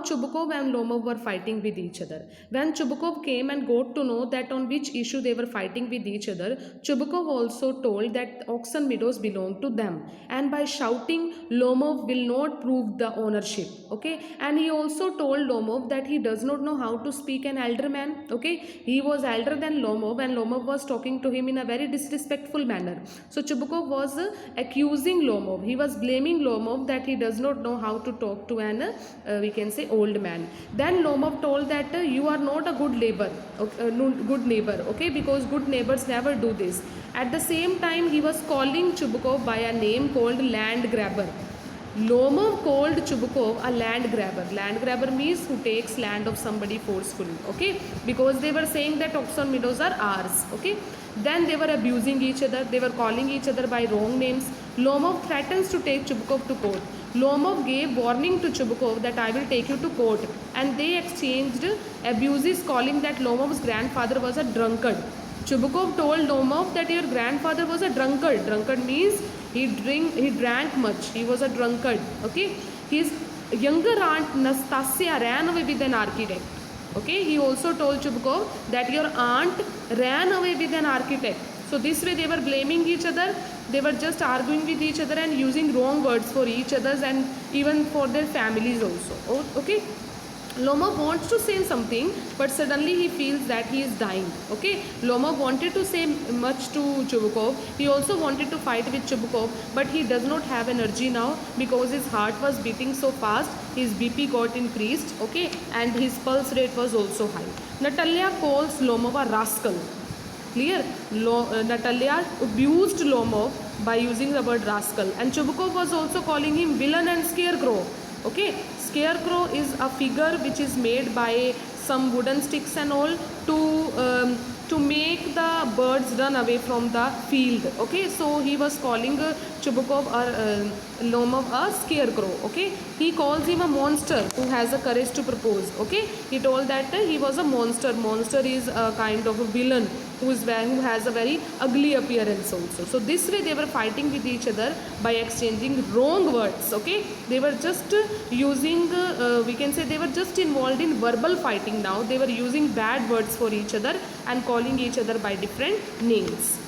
Chubukov and Lomov were fighting with each other. When Chubukov came and got to know that on which issue they were fighting with each other, Chubukov also told that Oxon Meadows belonged to them. And by shouting, Lomov will not prove the ownership. Okay, and he also told Lomov that he does not know how to speak an elder man. Okay, he was elder than Lomov, and Lomov was talking to him in a very disrespectful manner. So Chubukov was accusing Lomov. He was blaming Lomov that he does not know how to talk to an we can say old man. Then Lomov told that you are not a good neighbor, good neighbor, okay, because good neighbors never do this. At the same time, he was calling Chubukov by a name called land grabber. Lomov called Chubukov a land grabber. Land grabber means who takes land of somebody forcefully, okay, because they were saying that Oxon Meadows are ours, okay. Then they were abusing each other, they were calling each other by wrong names. Lomov threatens to take Chubukov to court. Lomov gave warning to Chubukov that I will take you to court, and they exchanged abuses, calling that Lomov's grandfather was a drunkard. Chubukov told Lomov that your grandfather was a drunkard. Drunkard means he drank much. He was a drunkard. Okay. His younger aunt Nastasia ran away with an architect. Okay. He also told Chubukov that your aunt ran away with an architect. So this way they were blaming each other. They were just arguing with each other and using wrong words for each other's and even for their families also. Okay. Lomov wants to say something, but suddenly he feels that he is dying. Okay, Lomov wanted to say much to Chubukov. He also wanted to fight with Chubukov, but he does not have energy now because his heart was beating so fast. His BP got increased. Okay, and his pulse rate was also high. Natalia calls Lomov a rascal. Clear? Natalia abused Lomov by using the word rascal, and Chubukov was also calling him villain and scarecrow. Okay, scarecrow is a figure which is made by some wooden sticks and all to make the birds run away from the field. Okay, so he was calling Chubukov or Lomov a scarecrow. Okay, he calls him a monster who has the courage to propose. Okay, he told that he was a monster. Monster is a kind of a villain who has a very ugly appearance also. So this way they were fighting with each other by exchanging wrong words. Okay, they were just using we can say they were just involved in verbal fighting now. They were using bad words for each other and calling each other by different names.